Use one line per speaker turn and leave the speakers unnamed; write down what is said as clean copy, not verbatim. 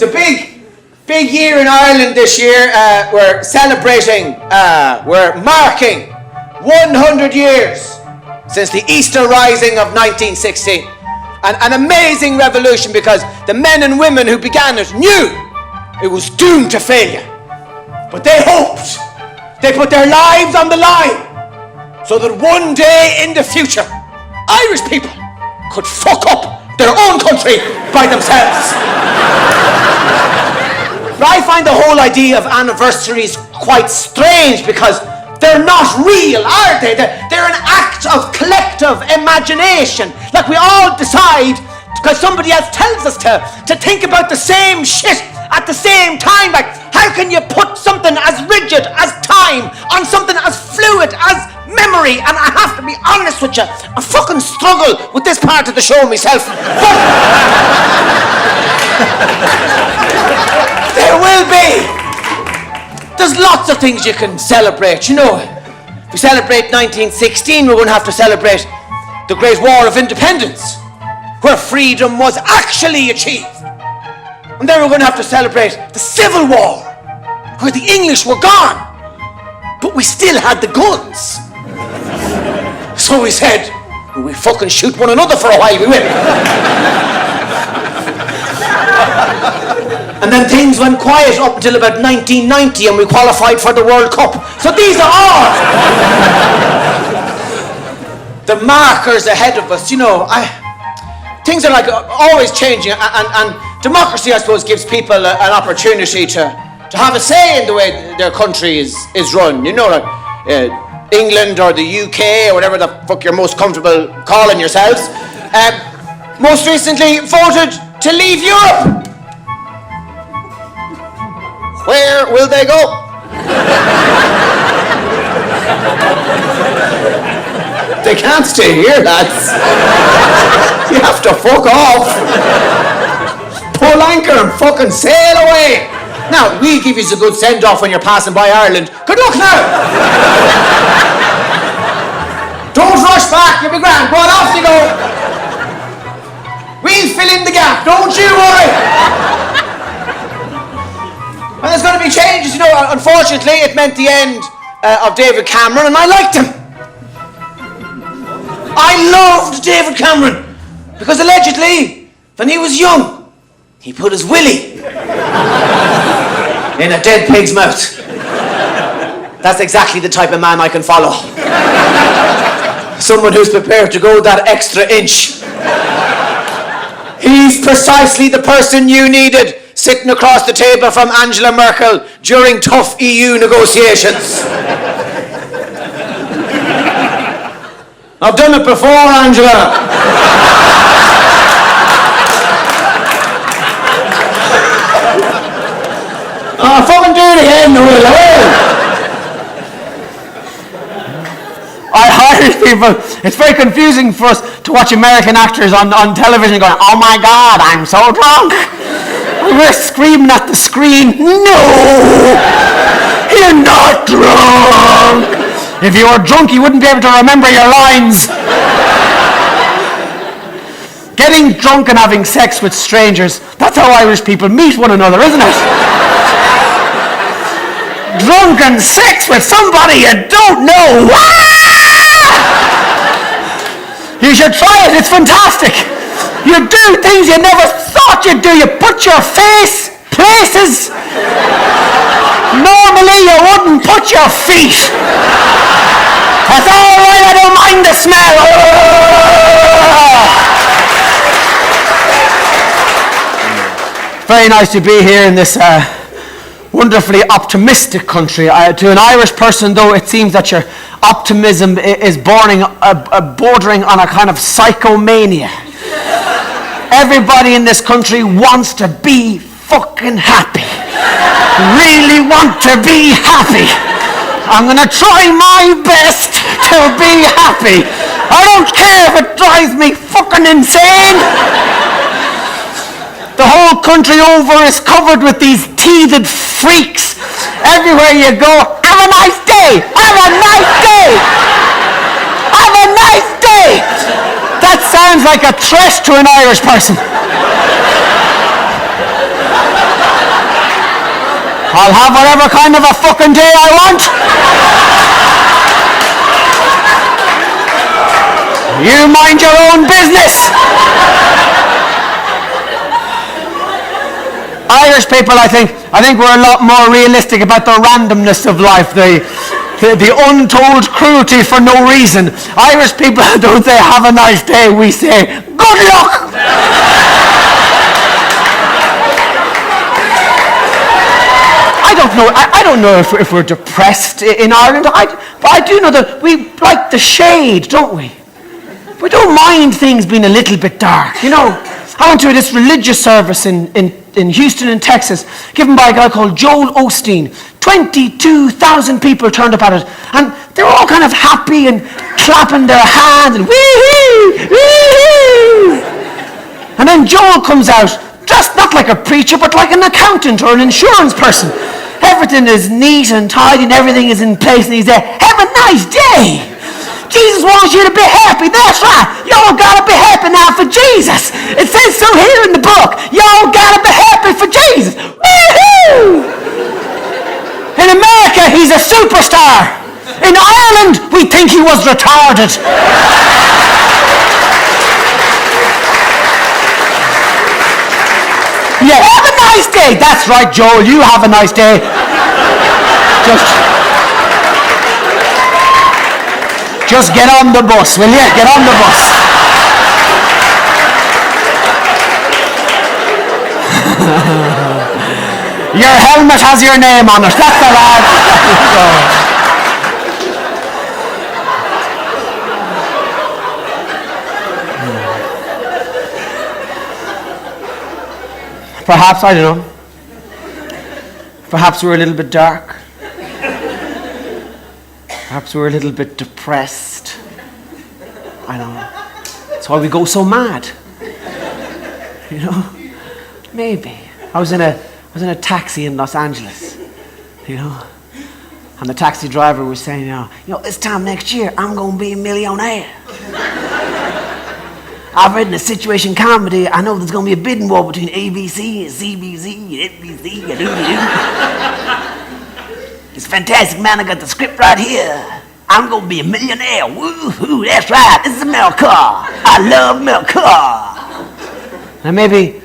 It's a big year in Ireland this year. We're celebrating, we're marking 100 years since the Easter Rising of 1916. An amazing revolution, because the men and women who began it knew it was doomed to failure. But they hoped, they put their lives on the line, so that one day in the future, Irish people could fuck up their own country by themselves. I find the whole idea of anniversaries quite strange, because they're not real, are they? They're an act of collective imagination. Like we all decide, because somebody else tells us to think about the same shit at the same time. Like, how can you put something as rigid as time on something as fluid as memory? And I have to be honest with you, I fucking struggle with this part of the show myself. But there will be. There's lots of things you can celebrate, you know. If we celebrate 1916, we're going to have to celebrate the Great War of Independence, where freedom was actually achieved. And then we're going to have to celebrate the Civil War, where the English were gone, but we still had the guns. So we said, we fucking shoot one another for a while, we will. And then things went quiet up until about 1990, and we qualified for the World Cup. So these are all the markers ahead of us, you know. Things are like always changing, and democracy, I suppose, gives people an opportunity to have a say in the way their country is run, you know, like England or the UK or whatever the fuck you're most comfortable calling yourselves. Most recently voted to leave Europe. Where will they go? They can't stay here, lads. You have to fuck off. Pull anchor and fucking sail away. Now, we give you a good send-off when you're passing by Ireland. Good luck now. Don't rush back, you'll be grand. Go on, off you go. We'll fill in the gap, don't you worry. Well, there's going to be changes, you know. Unfortunately, it meant the end of David Cameron, and I liked him. I loved David Cameron, because allegedly, when he was young, he put his willy in a dead pig's mouth. That's exactly the type of man I can follow. Someone who's prepared to go that extra inch. He's precisely the person you needed, sitting across the table from Angela Merkel during tough EU negotiations. I've done it before, Angela. I'll fucking do it again, I will. Irish people, it's very confusing for us to watch American actors on television going, oh my God, I'm so drunk. We're screaming at the screen, no, you're not drunk. If you were drunk, you wouldn't be able to remember your lines. Getting drunk and having sex with strangers, that's how Irish people meet one another, isn't it? Drunken sex with somebody you don't know. You should try it, it's fantastic. You do things you never thought you'd do. You put your face places normally you wouldn't put your feet. That's all right, I don't mind the smell. Very nice to be here in this wonderfully optimistic country. To an Irish person, though, it seems that your optimism is bordering on a kind of psychomania. Everybody in this country wants to be fucking happy. Really want to be happy. I'm going to try my best to be happy. I don't care if it drives me fucking insane. The whole country over is covered with these teethed freaks. Everywhere you go, have a nice day! Have a nice day! Have a nice day! That sounds like a threat to an Irish person.
I'll have whatever kind of a fucking day I want. You mind your own business. Irish people, I think we're a lot more realistic about the randomness of life, the untold cruelty for no reason. Irish people don't say have a nice day, we say good luck. I don't know if we're depressed in Ireland, but I do know that we like the shade, don't we? We don't mind things being a little bit dark, you know. I went to this religious service in Houston, in Texas, given by a guy called Joel Osteen. 22,000 people turned up at it, and they were all kind of happy and clapping their hands and wee-hee, wee-hee. And then Joel comes out, dressed not like a preacher, but like an accountant or an insurance person. Everything is neat and tidy and everything is in place, and he's there. Have a nice day. Jesus wants you to be happy. That's right. Y'all gotta be happy now for Jesus. It says so here in the book. Y'all gotta be happy for Jesus. Woo-hoo! In America, he's a superstar. In Ireland, we think he was retarded. Yeah, have a nice day. That's right, Joel. You have a nice day. Just get on the bus, will you? Get on the bus. Your helmet has your name on it. That's the lad. Perhaps, I don't know. Perhaps we're a little bit dark. Perhaps we're a little bit depressed. I don't know. That's why we go so mad. You know? Maybe. I was in a taxi in Los Angeles. You know? And the taxi driver was saying, you know, this time next year, I'm going to be a millionaire. I've read in a situation comedy, I know there's going to be a bidding war between ABC and CBC and NBC and doo-doo-doo. It's fantastic, man. I got the script right here. I'm going to be a millionaire. Woo-hoo, that's right. This is America. I love America. And maybe